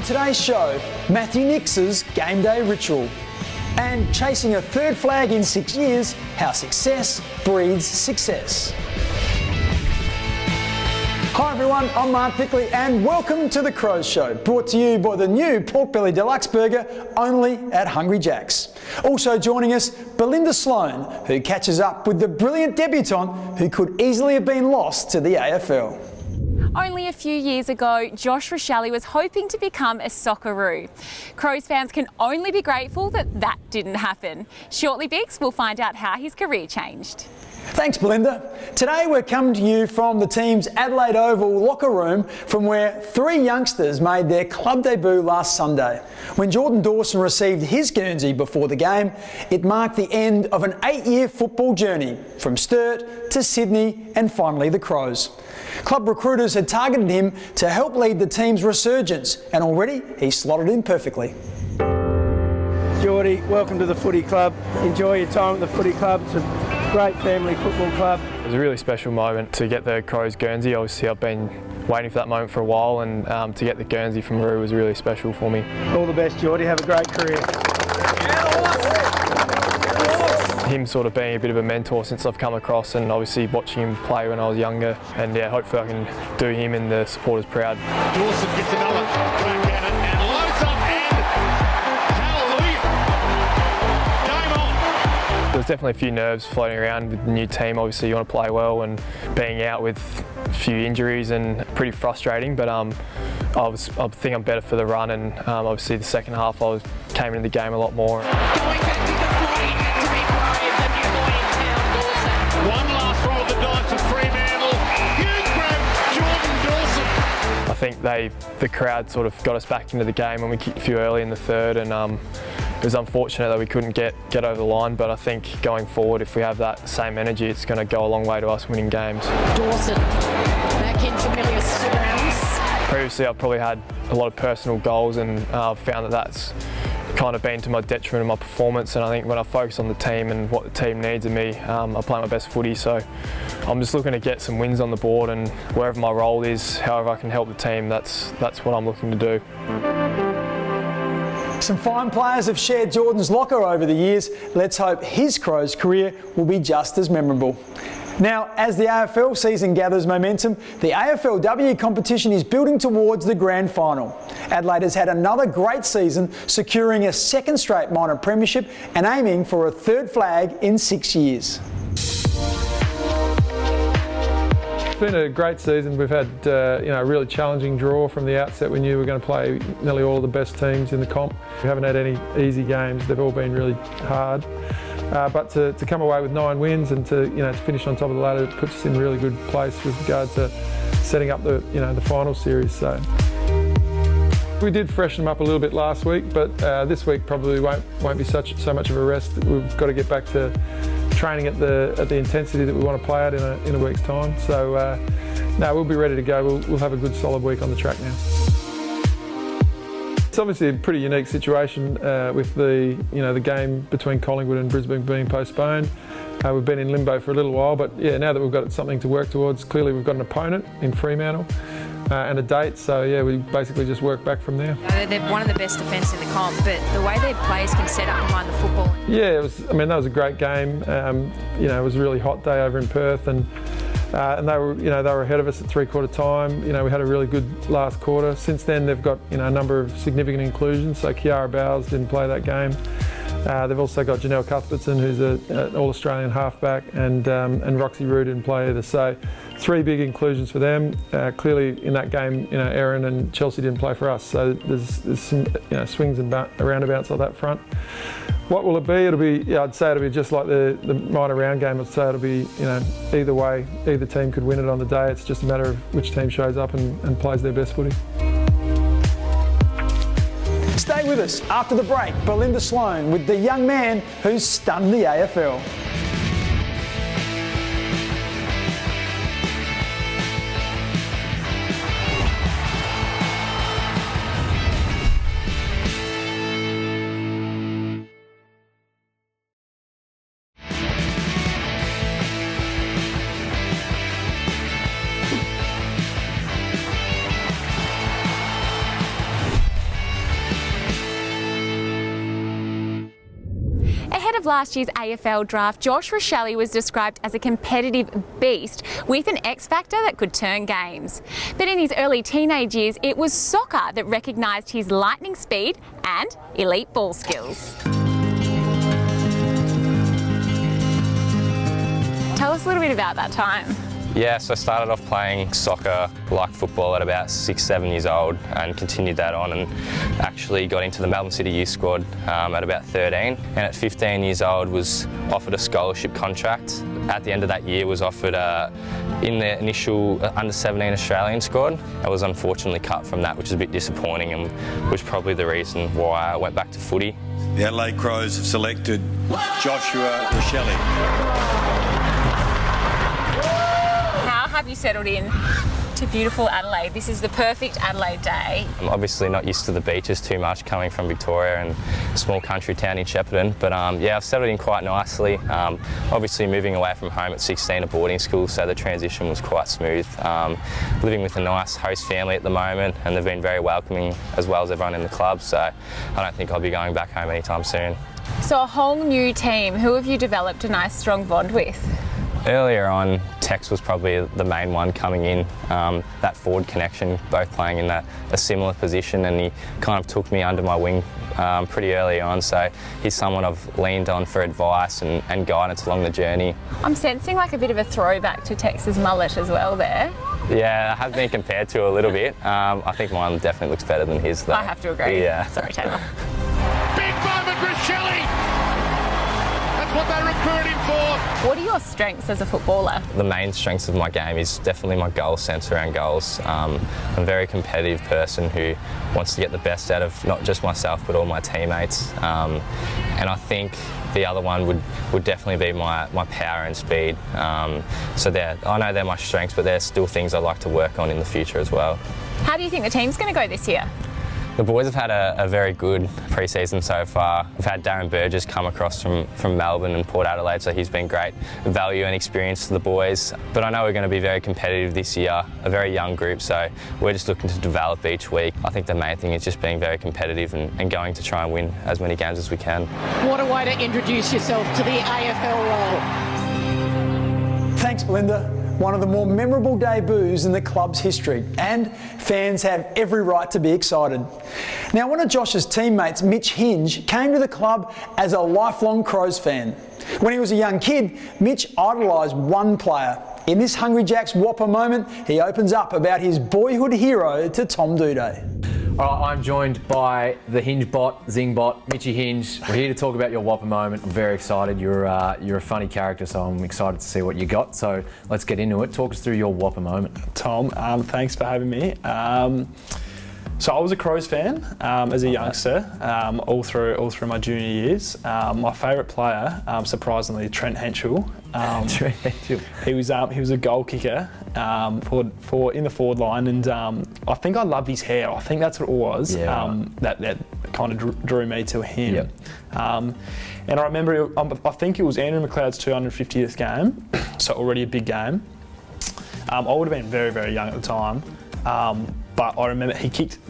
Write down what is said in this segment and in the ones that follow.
In today's show, Matthew Nix's game day ritual. And chasing a third flag in 6 years, how success breeds success. Hi everyone, I'm Mark Pickley and welcome to The Crows Show, brought to you by the new Pork Belly Deluxe Burger, only at Hungry Jack's. Also joining us, Belinda Sloane, who catches up with the brilliant debutante who could easily have been lost to the AFL. Only a few years ago, Josh Rachele was hoping to become a Socceroo. Crows fans can only be grateful that that didn't happen. Shortly, Biggs, we'll find out how his career changed. Thanks, Belinda. Today we're coming to you from the team's Adelaide Oval locker room, from where three youngsters made their club debut last Sunday. When Jordan Dawson received his Guernsey before the game, it marked the end of an 8-year football journey, from Sturt to Sydney and finally the Crows. Club recruiters had targeted him to help lead the team's resurgence, and already he slotted in perfectly. Geordie, welcome to the footy club. Enjoy your time at the footy club. It's a great family football club. It was a really special moment to get the Crows Guernsey. Obviously I've been waiting for that moment for a while, and to get the Guernsey from Roo was really special for me. All the best, Geordie. Have a great career. Him sort of being a bit of a mentor since I've come across, and obviously watching him play when I was younger, and yeah, hopefully I can do him and the supporters proud. Dawson gets another crack at it and loads up, and hallelujah, game on. There's definitely a few nerves floating around with the new team. Obviously you want to play well, and being out with a few injuries and pretty frustrating, but I think I'm better for the run, and obviously the second half I came into the game a lot more. I think the crowd sort of got us back into the game when we kicked a few early in the third, and it was unfortunate that we couldn't get over the line, but I think going forward, if we have that same energy, it's going to go a long way to us winning games. Dawson, back in familiar surrounds. Previously I've probably had a lot of personal goals, and I've found that that's kind of been to my detriment of my performance, and I think when I focus on the team and what the team needs of me, I play my best footy, so I'm just looking to get some wins on the board, and wherever my role is, however I can help the team, that's what I'm looking to do. Some fine players have shared Jordan's locker over the years. Let's hope his Crows career will be just as memorable. Now, as the AFL season gathers momentum, the AFLW competition is building towards the grand final. Adelaide has had another great season, securing a second straight minor premiership and aiming for a third flag in 6 years. It's been a great season. We've had a really challenging draw from the outset. We knew we were going to play nearly all of the best teams in the comp. We haven't had any easy games. They've all been really hard. But to come away with 9 wins and to finish on top of the ladder puts us in a really good place with regard to setting up the final series. So we did freshen them up a little bit last week, but this week probably won't be so much of a rest. We've got to get back to training at the intensity that we want to play at in a week's time. So we'll be ready to go. We'll have a good solid week on the track now. It's obviously a pretty unique situation with the game between Collingwood and Brisbane being postponed. We've been in limbo for a little while, but yeah, now that we've got something to work towards, clearly we've got an opponent in Fremantle and a date, so yeah, we basically just work back from there. They're one of the best defence in the comp, but the way their players can set up behind the football. Yeah, that was a great game. It was a really hot day over in Perth, and they were ahead of us at three-quarter time. We had a really good last quarter. Since then, they've got a number of significant inclusions. So Kiara Bowles didn't play that game. They've also got Janelle Cuthbertson, who's an All-Australian halfback, and Roxy Roux didn't play either. So 3 big inclusions for them. Clearly in that game, Erin and Chelsea didn't play for us. So there's some swings and roundabouts on that front. What will it be? I'd say it'll be just like the minor round game. I'd say it'll be, either way, either team could win it on the day. It's just a matter of which team shows up and plays their best footy. Stay with us after the break. Belinda Sloane with the young man who's stunned the AFL. of last year's AFL draft, Josh Rachele was described as a competitive beast with an X factor that could turn games. But in his early teenage years, it was soccer that recognised his lightning speed and elite ball skills. Tell us a little bit about that time. Yeah, so I started off playing soccer like football at about 6-7 years old and continued that on, and actually got into the Melbourne City Youth Squad at about 13, and at 15 years old was offered a scholarship contract. At the end of that year was offered in the initial under-17 Australian squad. I was unfortunately cut from that, which is a bit disappointing and was probably the reason why I went back to footy. The Adelaide Crows have selected Joshua Rachele. Have you settled in to beautiful Adelaide? This is the perfect Adelaide day. I'm obviously not used to the beaches too much, coming from Victoria and a small country town in Shepparton, but yeah, I've settled in quite nicely. Obviously moving away from home at 16 to boarding school, so the transition was quite smooth. Living with a nice host family at the moment, and they've been very welcoming as well as everyone in the club, so I don't think I'll be going back home anytime soon. So a whole new team, who have you developed a nice strong bond with? Earlier on, Tex was probably the main one coming in, that forward connection, both playing in a similar position, and he kind of took me under my wing pretty early on, so he's someone I've leaned on for advice and guidance along the journey. I'm sensing like a bit of a throwback to Tex's mullet as well there. Yeah, I have been compared to a little bit. I think mine definitely looks better than his though. I have to agree. Yeah. Sorry, Taylor. Big moment, Rachele! What they recruit him for. What are your strengths as a footballer? The main strengths of my game is definitely my goal sense around goals. I'm a very competitive person who wants to get the best out of not just myself but all my teammates. And I think the other one would definitely be my power and speed. So I know they're my strengths, but there's still things I'd like to work on in the future as well. How do you think the team's going to go this year? The boys have had a very good pre-season so far. We've had Darren Burgess come across from Melbourne and Port Adelaide, so he's been great value and experience to the boys. But I know we're going to be very competitive this year, a very young group, so we're just looking to develop each week. I think the main thing is just being very competitive and going to try and win as many games as we can. What a way to introduce yourself to the AFL role. Thanks, Belinda. One of the more memorable debuts in the club's history, and fans have every right to be excited. Now, one of Josh's teammates, Mitch Hinge, came to the club as a lifelong Crows fan. When he was a young kid, Mitch idolised one player. In this Hungry Jack's Whopper moment, he opens up about his boyhood hero to Tom Duday. All right, I'm joined by the Hinge bot, Zing bot, Mitchy Hinge. We're here to talk about your Whopper moment. I'm very excited. You're a funny character, so I'm excited to see what you got. So let's get into it. Talk us through your Whopper moment. Tom, thanks for having me. So I was a Crows fan as a youngster, all through my junior years. My favourite player, surprisingly, Trent Henschel. Trent Henschel. He was a goal kicker in the forward line, and I think I loved his hair. I think that's what it was. Yeah, that kind of drew me to him. Yep. And I remember, I think it was Andrew McLeod's 250th game, so already a big game. I would have been very, very young at the time. But I remember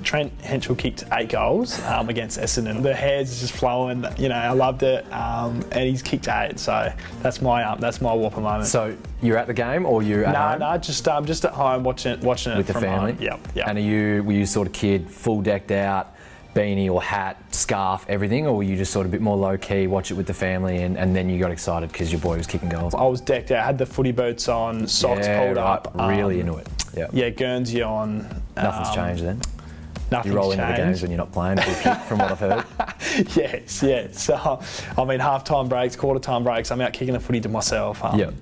Trent Henschel kicked 8 goals against Essendon. The hair's just flowing, I loved it, and he's kicked 8, so that's my Whopper moment. So you're at the game, or you're at home? No, just at home watching it with the from family. Home. Yep. And were you sort of kid, full decked out, beanie or hat, scarf, everything, or were you just sort of a bit more low key, watch it with the family, and then you got excited because your boy was kicking goals? I was decked out, had the footy boots on, socks pulled up, really into it. Yep. Yeah, Guernsey on. Nothing's changed then? Nothing's You roll into the changed. games when you're not playing, from what I've heard. Yes. So, half-time breaks, quarter-time breaks, I'm out kicking the footy to myself. Yep.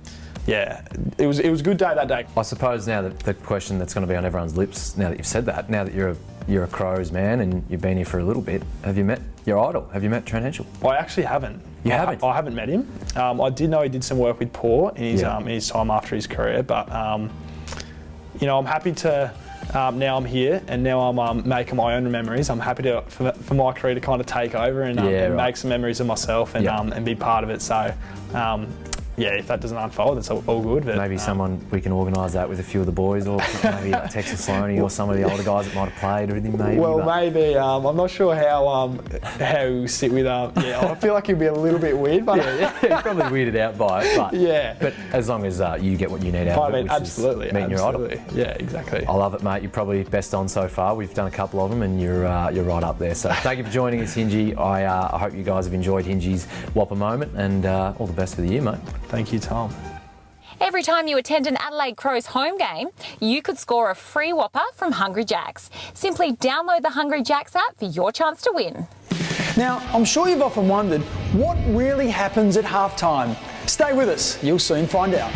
Yeah, it was a good day that day. I suppose now that the question that's going to be on everyone's lips, now that you've said that, now that you're a Crows man and you've been here for a little bit, have you met your idol? Have you met Trent Henschel? I actually haven't. You haven't? I haven't met him. I did know he did some work with Port in his time after his career, but I'm happy to. Now I'm here, and now I'm making my own memories. I'm happy for my career to kind of take over and make some memories of myself and be part of it. So yeah, if that doesn't unfold, it's all good. But, maybe someone we can organise that with a few of the boys, or maybe Belinda Sloane or some of the older guys that might have played or anything. Maybe. Well, maybe. I'm not sure how he'll sit with. Yeah, I feel like he'll be a little bit weird, but yeah, probably weirded out by it. But yeah, but as long as you get what you need out of it, which absolutely, is meeting your idol. Yeah, exactly. I love it, mate. You're probably best on so far. We've done a couple of them, and you're right up there. So thank you for joining us, Hingy. I hope you guys have enjoyed Hingy's Whopper moment, and all the best for the year, mate. Thank you, Tom. Every time you attend an Adelaide Crows home game, you could score a free Whopper from Hungry Jack's. Simply download the Hungry Jack's app for your chance to win. Now, I'm sure you've often wondered what really happens at halftime. Stay with us, you'll soon find out.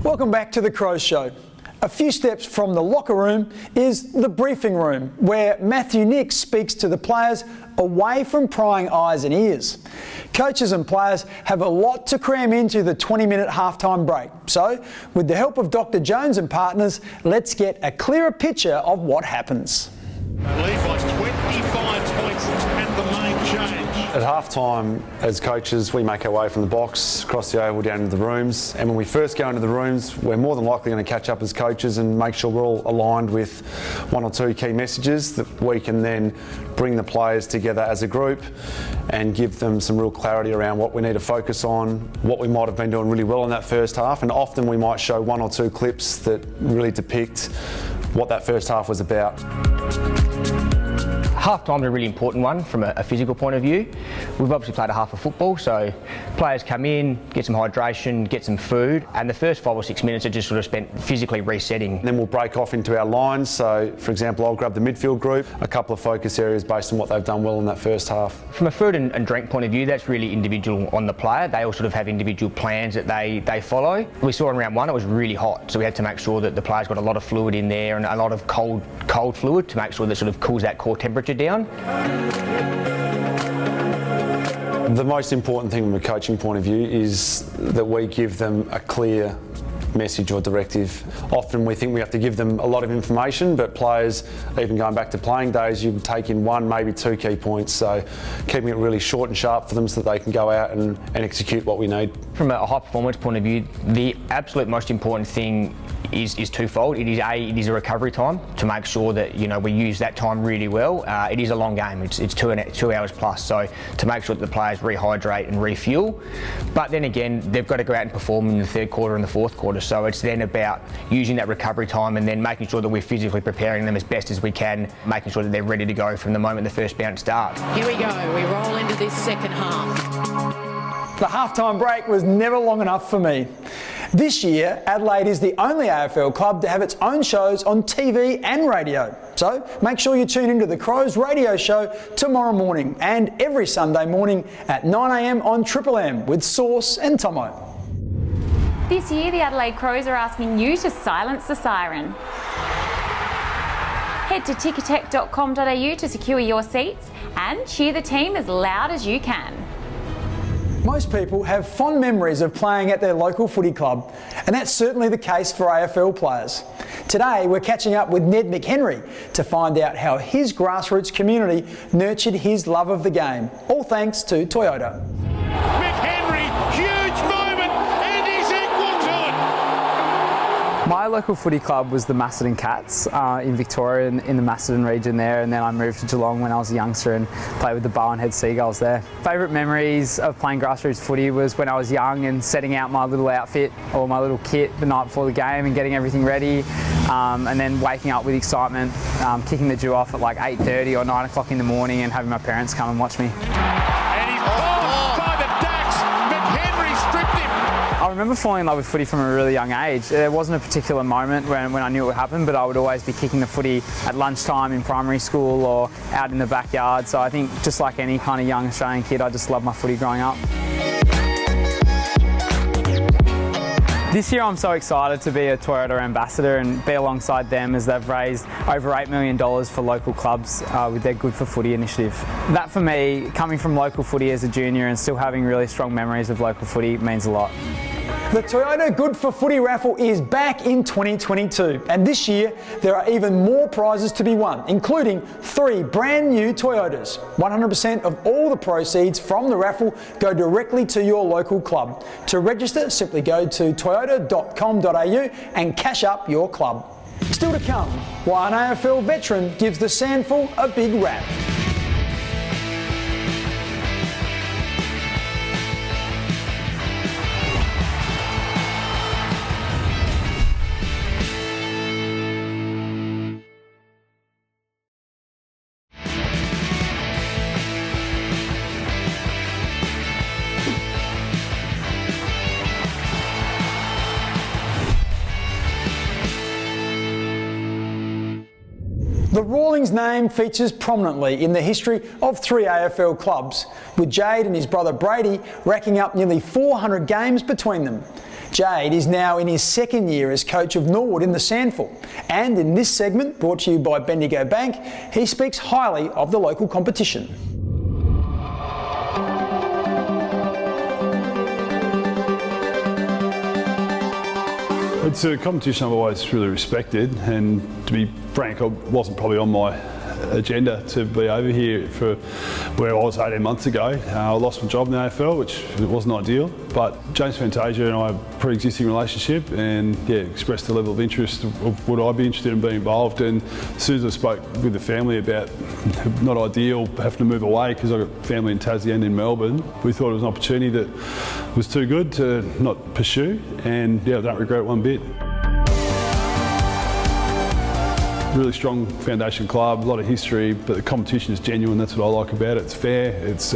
Welcome back to the Crows Show. A few steps from the locker room is the briefing room, where Matthew Nix speaks to the players away from prying eyes and ears. Coaches and players have a lot to cram into the 20-minute halftime break. So, with the help of Dr. Jones and partners, let's get a clearer picture of what happens. Lead by 25 points and the main change. At half-time, as coaches, we make our way from the box, across the oval, down into the rooms. And when we first go into the rooms, we're more than likely going to catch up as coaches and make sure we're all aligned with one or two key messages that we can then bring the players together as a group and give them some real clarity around what we need to focus on, what we might have been doing really well in that first half. And often we might show one or two clips that really depict what that first half was about. Half-time is a really important one from a physical point of view. We've obviously played a half of football, so players come in, get some hydration, get some food, and the first 5 or 6 minutes are just sort of spent physically resetting. Then we'll break off into our lines. So, for example, I'll grab the midfield group, a couple of focus areas based on what they've done well in that first half. From a food and drink point of view, that's really individual on the player. They all sort of have individual plans that they follow. We saw in round one it was really hot, so we had to make sure that the players got a lot of fluid in there and a lot of cold fluid to make sure that sort of cools that core temperature down. The most important thing from a coaching point of view is that we give them a clear message or directive. Often we think we have to give them a lot of information, but players, even going back to playing days, you would take in 1, maybe 2 key points. So keeping it really short and sharp for them so that they can go out and execute what we need. From a high performance point of view, the absolute most important thing is twofold. It is a recovery time to make sure that we use that time really well. It is a long game. It's 2 hours plus. So to make sure that the players rehydrate and refuel. But then again, they've got to go out and perform in the third quarter and the fourth quarter. So it's then about using that recovery time and then making sure that we're physically preparing them as best as we can, making sure that they're ready to go from the moment the first bounce starts. Here we go. We roll into this second half. The halftime break was never long enough for me. This year, Adelaide is the only AFL club to have its own shows on TV and radio. So make sure you tune into the Crows radio show tomorrow morning and every Sunday morning at 9 a.m. on Triple M with Sauce and Tomo. This year, the Adelaide Crows are asking you to silence the siren. Head to ticketek.com.au to secure your seats and cheer the team as loud as you can. Most people have fond memories of playing at their local footy club, and that's certainly the case for AFL players. Today, we're catching up with Ned McHenry to find out how his grassroots community nurtured his love of the game, all thanks to Toyota. McHenry, huge moment, and he's equal to it. My local footy club was the Macedon Cats in Victoria, in the Macedon region there, and then I moved to Geelong when I was a youngster and played with the Barwon Head Seagulls there. Favourite memories of playing grassroots footy was when I was young and setting out my little outfit or my little kit the night before the game and getting everything ready, and then waking up with excitement, kicking the dew off at like 8:30 or 9 o'clock in the morning and having my parents come and watch me. And he's bowled by the Ducks. McHenry stripped him. I remember falling in love with footy from a really young age. There wasn't a particular moment when I knew it would happen, but I would always be kicking the footy at lunchtime in primary school or out in the backyard. So I think just like any kind of young Australian kid, I just loved my footy growing up. This year I'm so excited to be a Toyota ambassador and be alongside them as they've raised over $8 million for local clubs with their Good for Footy initiative. That for me, coming from local footy as a junior and still having really strong memories of local footy means a lot. The Toyota Good for Footy raffle is back in 2022, and this year there are even more prizes to be won, including 3 brand new Toyotas. 100% of all the proceeds from the raffle go directly to your local club. To register, simply go to toyota.com.au and cash up your club. Still to come, why an AFL veteran gives the Sandful a big rap. The Rawlings name features prominently in the history of 3 AFL clubs, with Jade and his brother Brady racking up nearly 400 games between them. Jade is now in his 2nd year as coach of Norwood in the Sandful, and in this segment, brought to you by Bendigo Bank, he speaks highly of the local competition. It's a competition I've always really respected, and to be frank, I wasn't probably on my agenda to be over here for where I was 18 months ago. I lost my job in the AFL, which wasn't ideal, but James Fantasia and I have a pre-existing relationship, and expressed a level of interest of would I be interested in being involved. And as soon as I spoke with the family about not ideal having to move away because I've got family in Tassie and in Melbourne, we thought it was an opportunity that was too good to not pursue, and I don't regret it one bit. Really strong foundation club, a lot of history, but the competition is genuine. That's what I like about it. It's fair, it's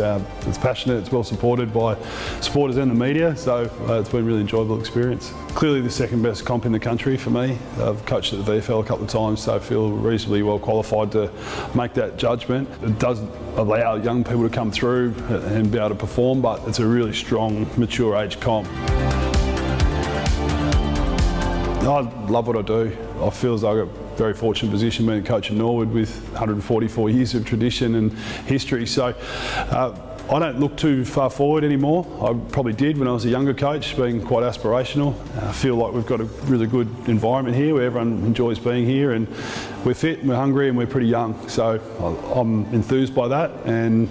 passionate, it's well supported by supporters and the media, so it's been a really enjoyable experience. Clearly the 2nd best comp in the country for me. I've coached at the VFL a couple of times, so I feel reasonably well qualified to make that judgment. It does allow young people to come through and be able to perform, but it's a really strong, mature age comp. I love what I do. I feel as though I've got a very fortunate position being a coach in Norwood with 144 years of tradition and history. So I don't look too far forward anymore. I probably did when I was a younger coach, being quite aspirational. I feel like we've got a really good environment here where everyone enjoys being here, and we're fit, we're hungry, and we're pretty young. So I'm enthused by that. And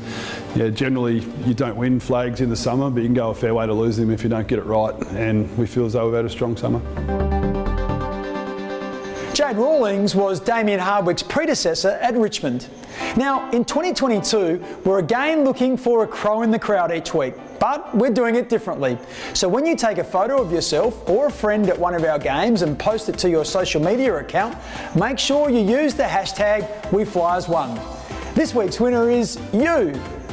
generally you don't win flags in the summer, but you can go a fair way to lose them if you don't get it right. And we feel as though we've had a strong summer. Jade Rawlings was Damien Hardwick's predecessor at Richmond. Now, in 2022, we're again looking for a crow in the crowd each week, but we're doing it differently. So when you take a photo of yourself or a friend at one of our games and post it to your social media account, make sure you use the hashtag WeFlyers1. This week's winner is you.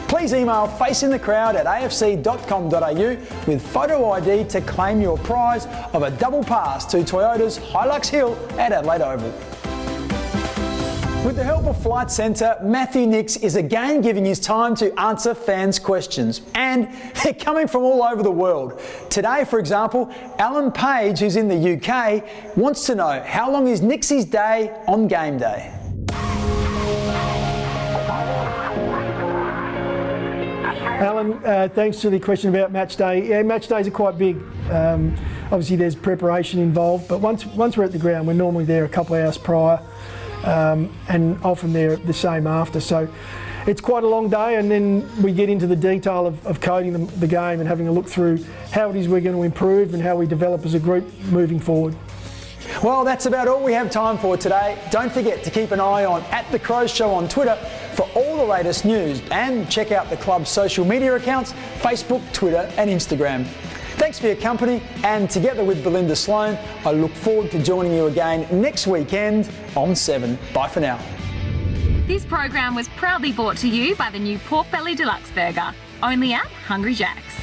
Please email faceinthecrowd@afc.com.au with photo ID to claim your prize of a double pass to Toyota's Hilux Hill at Adelaide Oval. With the help of Flight Centre, Matthew Nix is again giving his time to answer fans' questions. And they're coming from all over the world. Today, for example, Alan Page, who's in the UK, wants to know how long is Nix's day on game day? Alan, thanks for the question about match day. Yeah, match days are quite big. Obviously there's preparation involved, but once we're at the ground, we're normally there a couple of hours prior, and often there the same after. So it's quite a long day, and then we get into the detail of coding the game and having a look through how it is we're going to improve and how we develop as a group moving forward. Well, that's about all we have time for today. Don't forget to keep an eye on @TheCrows Show on Twitter for all the latest news, and check out the club's social media accounts, Facebook, Twitter and Instagram. Thanks for your company, and together with Belinda Sloane, I look forward to joining you again next weekend on 7. Bye for now. This program was proudly brought to you by the new Pork Belly Deluxe Burger, only at Hungry Jack's.